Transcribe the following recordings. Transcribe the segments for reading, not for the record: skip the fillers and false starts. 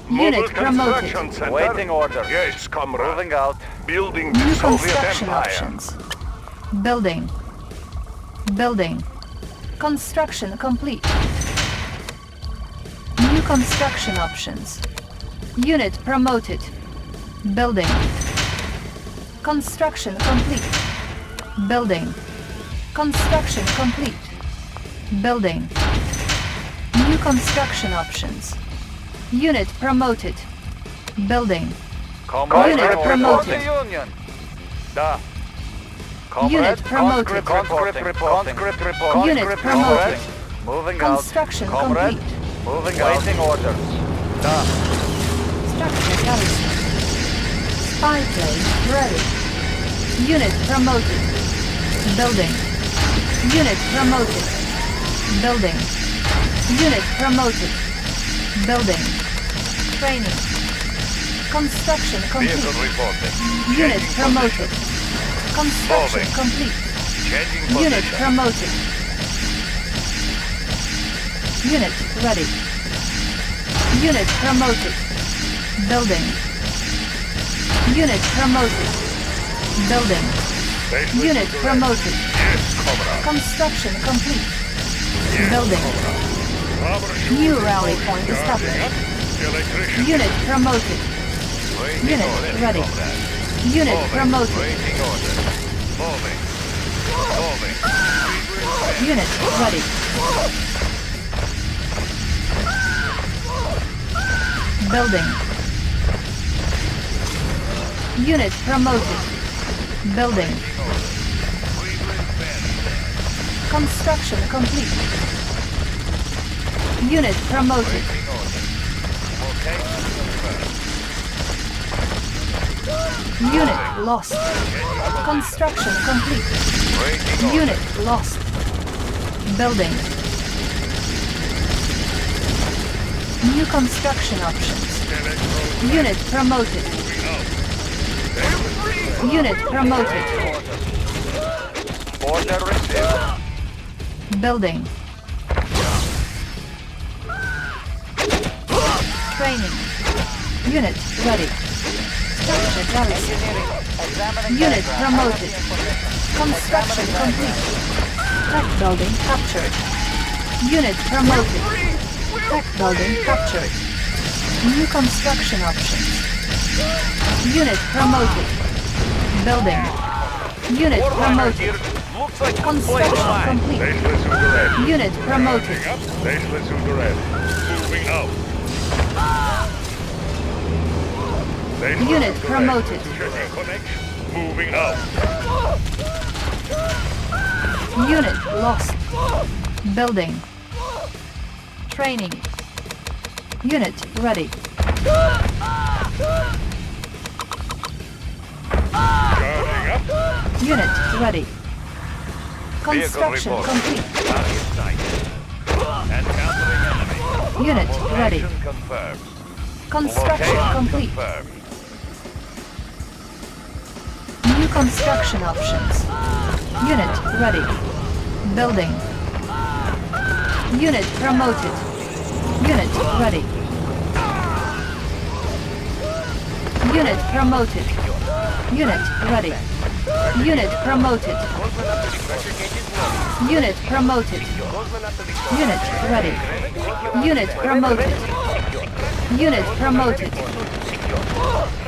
Unit Mobile promoted. construction center. Waiting order. Yes, comrade. Moving out. Building the New Soviet construction Empire. options. Building. Building. Construction complete. New construction options. Unit promoted. Building. Construction complete. Building. Construction complete. Building. New construction options. Unit promoted. Building. Comrade, Unit report promoted. to Union. Da. Unit promoted. Conscript reporting. Conscript reporting. Unit promoted. Moving out. Construction Comrade. complete. Moving out. Waiting orders. Da. Structure garrison. Spy plane ready. Unit promoted. Building. Unit promoted. Building. Unit promoted. Building. Training. Construction complete. Vehicle reporting. Unit Changing promoted. position. Construction Moving. complete. Changing Unit position. promoted. Unit ready. Unit promoted. Building. Unit promoted. Building. Baseless Unit to the promoted. rest. Yes, comrade. Construction complete. Yes, Building. comrade. Rubber New shoes rally is point charging established. up. Electrician. Unit promoted. Waiting Unit orders, ready. comrade. Unit Moving. promoted. Waiting orders. Moving. Moving. Unit ready. Building. Unit promoted. Building. Construction complete. Unit promoted. Unit lost. Construction complete. Unit lost. Building. New construction options. Unit promoted. Unit promoted. Order received. Building. Training. Unit ready. Structure garrison. Unit promoted. Construction complete. Tech building captured. Unit promoted. Tech building captured. New construction options. Unit promoted. Building. Unit promoted. Looks like Construction complete. Baseless to the rest. Unit promoted. Charging up. Baseless to the rest. Moving out. Baseless Unit to the promoted. rest. Checking connection. Moving out. Unit lost. Building. Training. Unit ready. Charging up. Unit ready. Vehicle Construction report. complete. Target sight. Encountering enemy. Unit ready. Location confirmed. Construction Location complete. confirmed. New construction options. Unit ready. Building. Unit promoted. Unit ready. Unit promoted. Unit ready. Unit promoted. Unit promoted. Unit ready. Unit promoted. Unit promoted.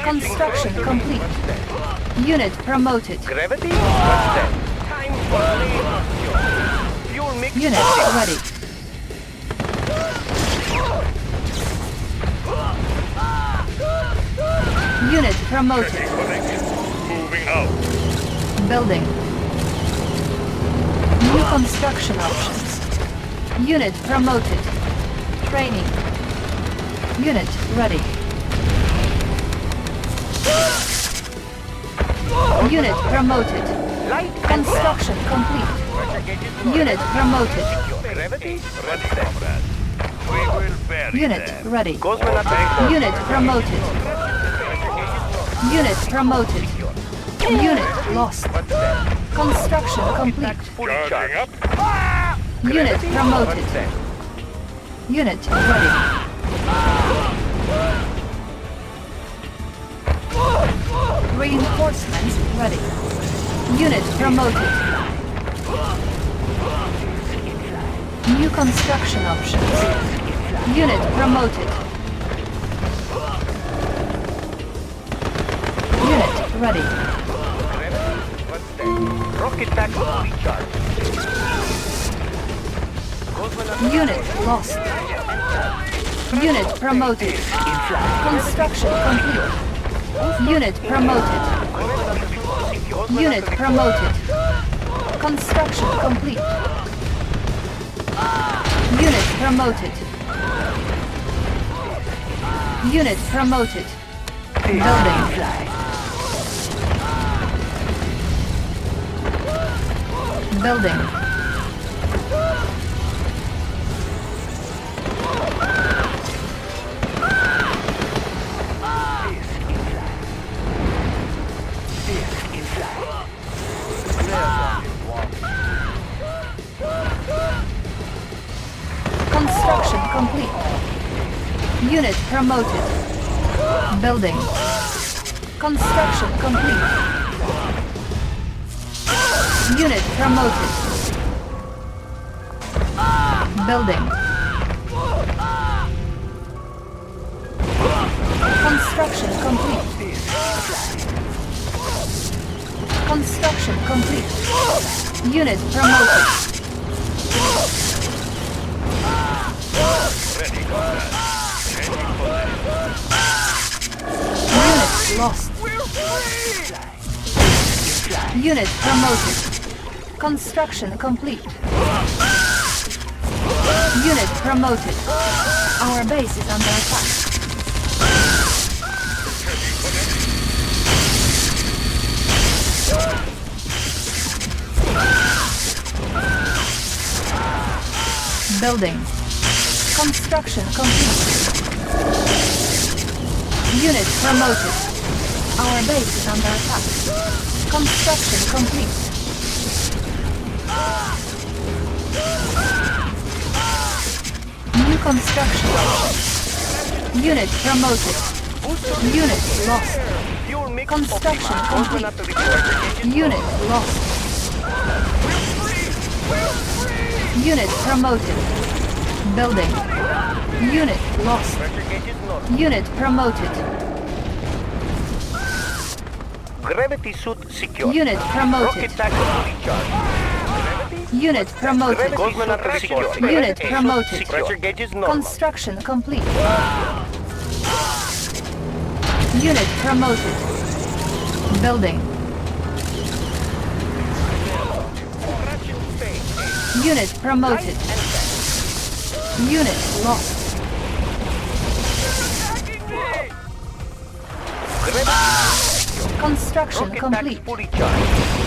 Construction complete. Unit promoted. Gravity? What's that? Time for leave. Fuel mix. Unit ready. Unit promoted. Checking connection. Moving out. Building. New construction options. Unit promoted. Training. Unit ready. Unit promoted. Light and Construction complete. Unit promoted. gravity? Ready, comrade. We will bury Unit them. ready. Cosmonaut Unit promoted. Unit promoted. Unit lost. Construction complete. Charging up. Unit promoted. Unit ready. Reinforcements ready. Unit promoted. New construction options. Unit promoted. Unit ready. Rocket pack fully charged. Unit lost. Unit promoted. Construction complete. Unit promoted. Unit promoted. Construction complete. Unit promoted. Unit promoted. Building. Building. Construction complete. Unit promoted. Building. Construction complete. Unit promoted. Building. Construction complete. Construction complete. Unit promoted. Ready, comrade. Changing position. Unit lost. Unit promoted. Construction complete. Unit promoted. Our base is under attack. Building. Construction complete. Unit promoted. Our base is under attack. Construction complete. New construction options. Unit promoted. Unit lost. Fuel mix Construction optimized. complete. Order not to require Unit lost. Unit promoted. Building. Unit lost. pressure gauge is normal. Unit promoted. Gravity suit secure. Unit promoted. Rocket pack fully charged. Gravity. Unit promoted. Cosmonaut secure. Unit Suit promoted. secure. Pressure gauge is normal. Construction complete. Unit promoted. Building. Unit promoted. Unit lost. Construction Rocket complete. pack fully charged.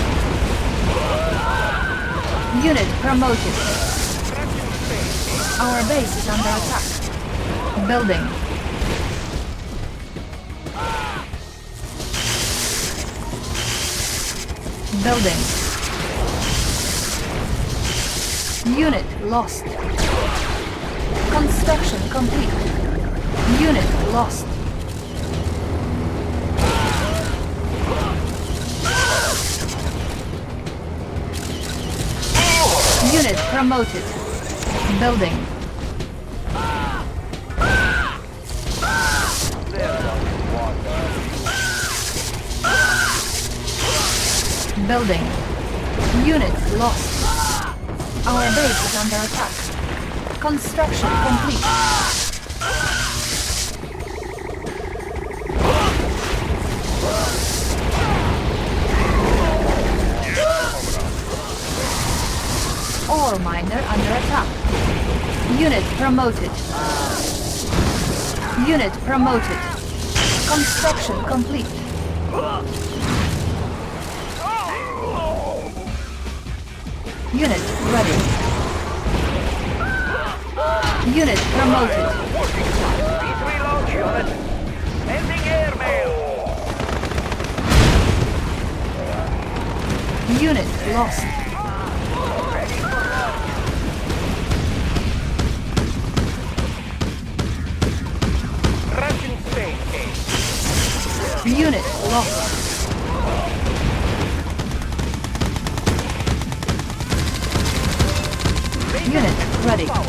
Unit promoted. Our base is under attack. Building. Building. Unit lost. Construction complete. Unit lost. Unit promoted. Building. Building. Unit lost. Our base is under attack. Construction complete. Ore miner under attack. Unit promoted. Unit promoted. Construction complete. Unit ready. Unit promoted. P3 launch unit. Ending airmail. Unit lost. Russian space. Unit lost. ready. Power.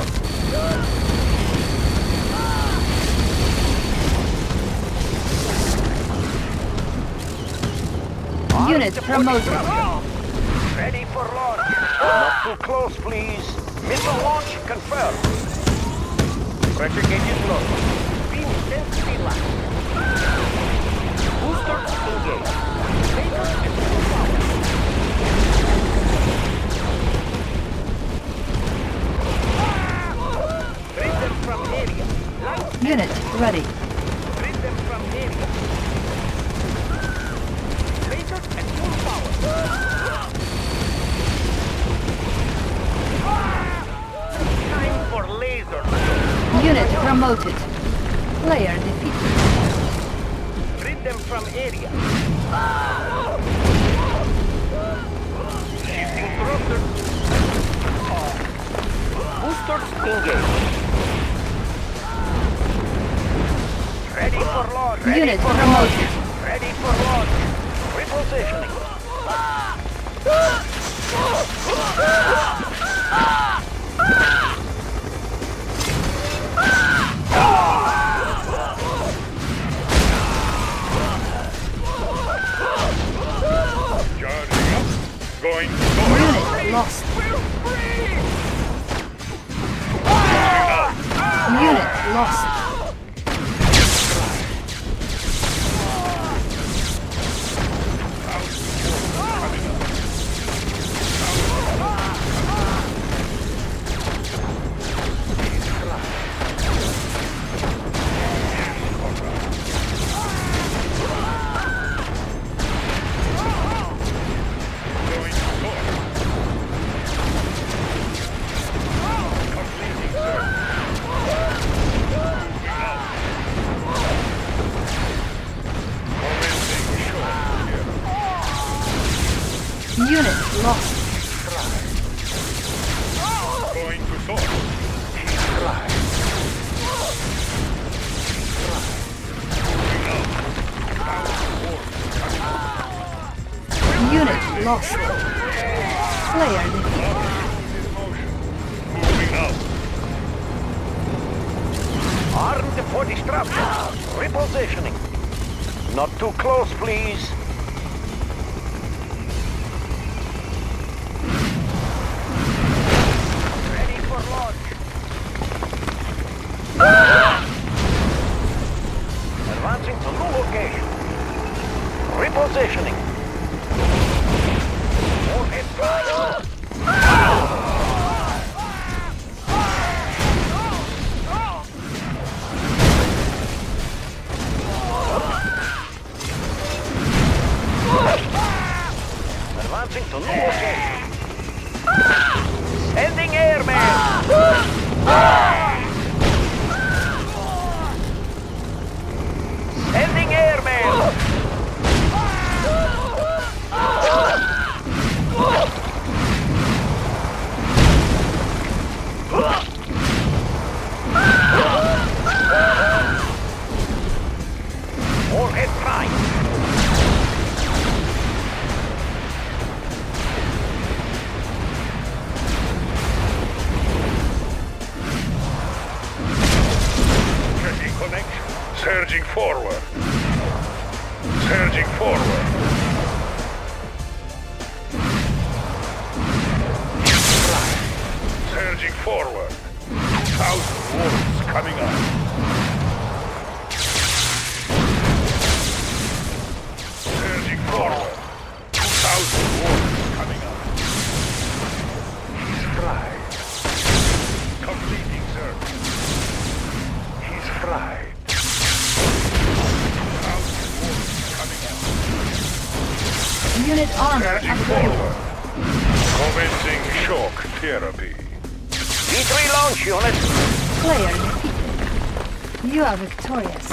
Unit promoted. Ready for launch. Not too close, please. Missile launch confirmed. Pressure gauges low. Beam intensity low. Boosters engaged. Lasers at full power. Rid them from area. Light Unit ready. rid them from area. Lasers at full power. Time for laser. Unit promoted. Player defeated. Rid them from area. Shifting thrusters. Boosters engaged. Ready for launch. Ready Unit for promoted. launch. Ready for launch. Repositioning. Charging up. Going to go. Unit lost. Unit lost. Going to go. Completing search. Commencing short here. Unit lost. Going to source. Unit lost. Player defeated. Moving out. Armed for destruction. Repositioning. Not too close, please. Ready for launch. Advancing to new location. Repositioning. Warhead fire. Advancing to new location. Sending airman. Sending airman. Warhead prime. Checking connection. Surging forward. Surging forward. Surging forward. 2,000 wolves coming up. Surging forward. 2,000 wolves coming up. He's fried. Completing search. He's fried. 2,000 wolves coming up. Unit armor Surging upgraded. forward. Commencing shock therapy. V3 launch unit. Player defeated. You are victorious.